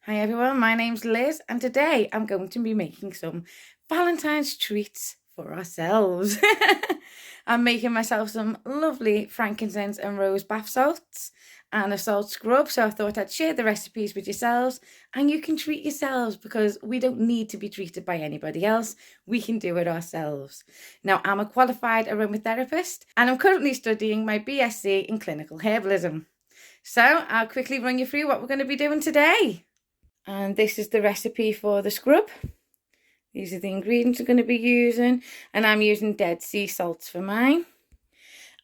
Hi everyone, my name's Liz and today I'm going to be making some Valentine's treats for ourselves. I'm making myself some lovely frankincense and rose bath salts and a salt scrub, so I thought I'd share the recipes with yourselves and you can treat yourselves because we don't need to be treated by anybody else, we can do it ourselves. Now, I'm a qualified aromatherapist and I'm currently studying my BSc in clinical herbalism. So I'll quickly run you through what we're going to be doing today. And this is the recipe for the scrub. These are the ingredients I'm going to be using. And I'm using Dead Sea salts for mine.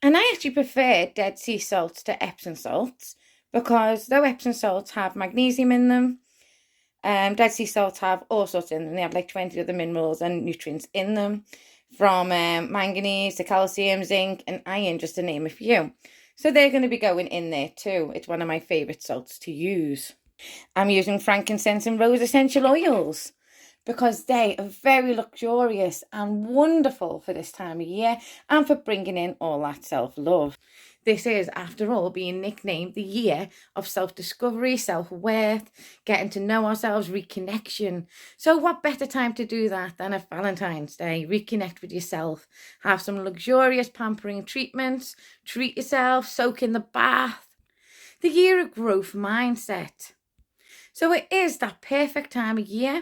And I actually prefer Dead Sea salts to Epsom salts because though Epsom salts have magnesium in them, Dead Sea salts have all sorts in them. They have like 20 other minerals and nutrients in them, from manganese to calcium, zinc and iron, just to name a few. So they're going to be going in there too. It's one of my favourite salts to use. I'm using frankincense and rose essential oils because they are very luxurious and wonderful for this time of year and for bringing in all that self-love. This is, after all, being nicknamed the year of self-discovery, self-worth, getting to know ourselves, reconnection. So what better time to do that than a Valentine's Day? Reconnect with yourself, have some luxurious pampering treatments, treat yourself, soak in the bath. The year of growth mindset. So it is that perfect time of year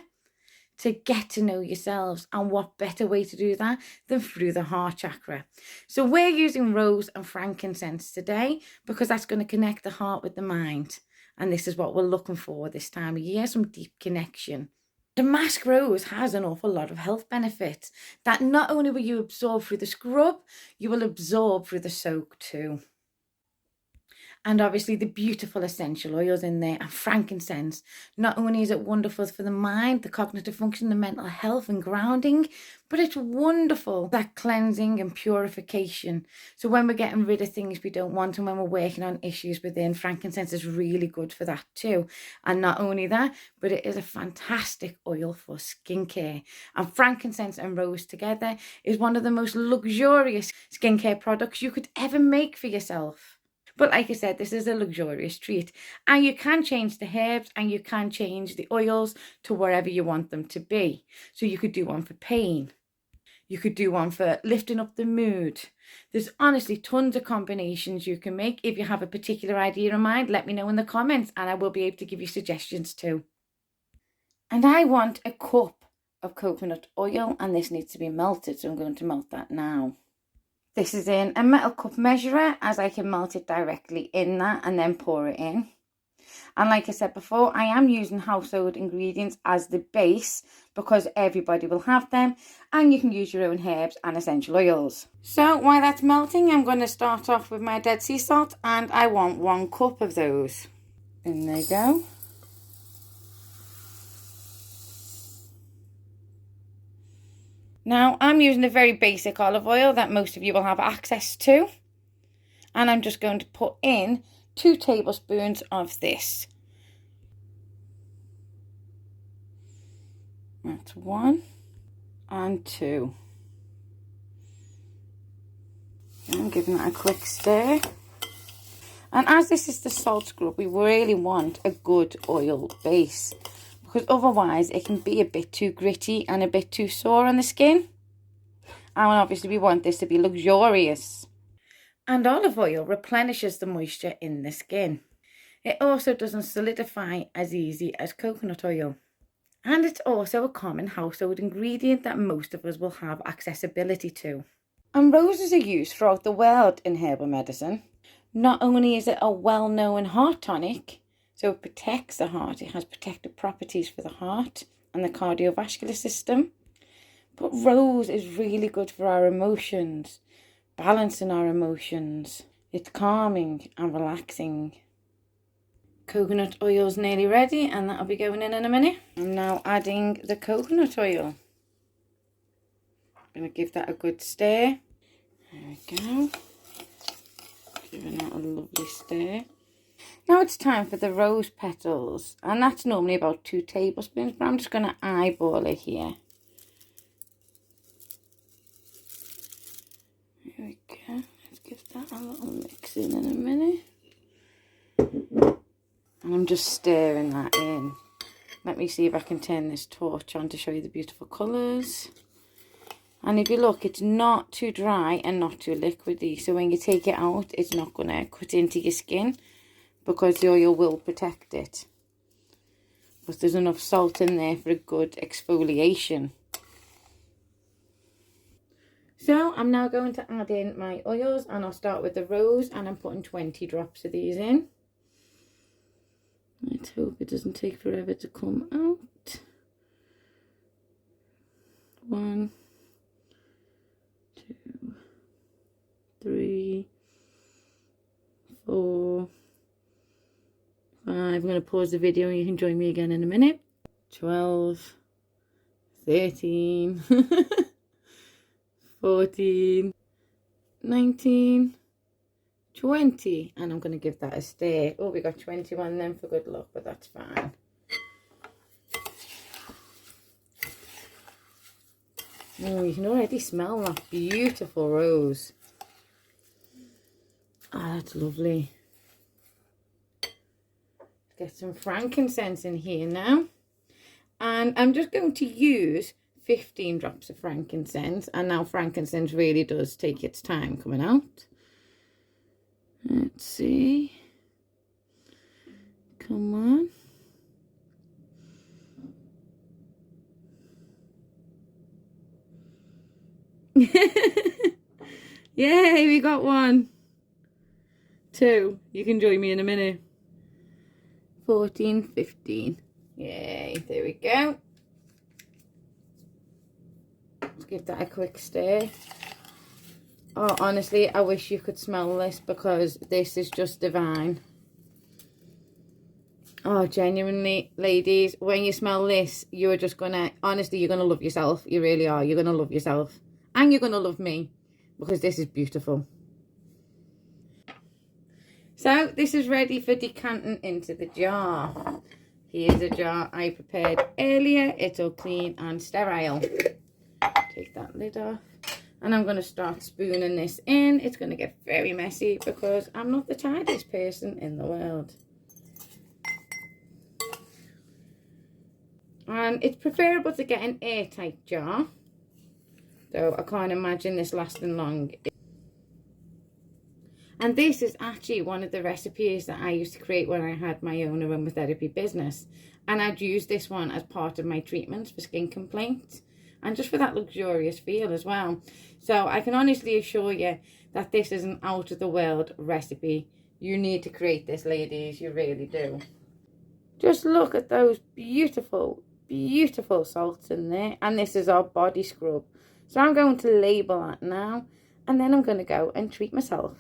to get to know yourselves, and what better way to do that than through the heart chakra. So we're using rose and frankincense today because that's going to connect the heart with the mind, and this is what we're looking for this time of year, some deep connection. The mask rose has an awful lot of health benefits that not only will you absorb through the scrub, you will absorb through the soak too. And obviously the beautiful essential oils in there, and frankincense. Not only is it wonderful for the mind, the cognitive function, the mental health and grounding, but it's wonderful, that cleansing and purification. So when we're getting rid of things we don't want and when we're working on issues within, frankincense is really good for that too. And not only that, but it is a fantastic oil for skincare. And frankincense and rose together is one of the most luxurious skincare products you could ever make for yourself. But like I said, this is a luxurious treat, and you can change the herbs and you can change the oils to wherever you want them to be. So you could do one for pain. You could do one for lifting up the mood. There's honestly tons of combinations you can make. If you have a particular idea in mind, let me know in the comments and I will be able to give you suggestions too. And I want a cup of coconut oil, and this needs to be melted, so I'm going to melt that now. This is in a metal cup measurer, as I can melt it directly in that and then pour it in. And like I said before, I am using household ingredients as the base because everybody will have them, and you can use your own herbs and essential oils. So while that's melting, I'm going to start off with my Dead Sea salt, and I want 1 cup of those. In they go. Now, I'm using a very basic olive oil that most of you will have access to. And I'm just going to put in 2 tablespoons of this. That's 1 and 2. I'm giving that a quick stir. And as this is the salt scrub, we really want a good oil base, because otherwise it can be a bit too gritty and a bit too sore on the skin. And obviously we want this to be luxurious. And olive oil replenishes the moisture in the skin. It also doesn't solidify as easy as coconut oil. And it's also a common household ingredient that most of us will have accessibility to. And roses are used throughout the world in herbal medicine. Not only is it a well-known heart tonic, so it protects the heart, it has protective properties for the heart and the cardiovascular system. But rose is really good for our emotions, balancing our emotions. It's calming and relaxing. Coconut oil's nearly ready, and that'll be going in a minute. I'm now adding the coconut oil. I'm going to give that a good stir. There we go. Giving that a lovely stir. Now it's time for the rose petals, and that's normally about 2 tablespoons, but I'm just going to eyeball it here. There we go. Let's give that a little mix in a minute. And I'm just stirring that in. Let me see if I can turn this torch on to show you the beautiful colours. And if you look, it's not too dry and not too liquidy. So when you take it out, it's not going to cut into your skin because the oil will protect it. But there's enough salt in there for a good exfoliation. So I'm now going to add in my oils, and I'll start with the rose, and I'm putting 20 drops of these in. Let's hope it doesn't take forever to come out. 1, 2, 3, 4, 5. I'm going to pause the video and you can join me again in a minute. 12, 13, 14, 19, 20. And I'm going to give that a stir. Oh, we got 21 then for good luck, but that's fine. Oh, you can already smell that beautiful rose. Ah, that's lovely. Get some frankincense in here now. And I'm just going to use 15 drops of frankincense. And now frankincense really does take its time coming out. Let's see. Come on. Yay, we got 1. 2. You can join me in a minute. 14, 15. Yay, there we go. Let's give that a quick stir. Oh, honestly, I wish you could smell this because this is just divine. Oh, genuinely, ladies, when you smell this, you're just gonna, honestly, you're gonna love yourself. You really are. You're gonna love yourself. And you're gonna love me because this is beautiful. So, this is ready for decanting into the jar. Here's a jar I prepared earlier. It's all clean and sterile. Take that lid off. And I'm going to start spooning this in. It's going to get very messy because I'm not the tidiest person in the world. And it's preferable to get an airtight jar. So I can't imagine this lasting long. And this is actually one of the recipes that I used to create when I had my own aromatherapy business. And I'd use this one as part of my treatments for skin complaints. And just for that luxurious feel as well. So I can honestly assure you that this is an out-of-the-world recipe. You need to create this, ladies. You really do. Just look at those beautiful, beautiful salts in there. And this is our body scrub. So I'm going to label that now. And then I'm going to go and treat myself.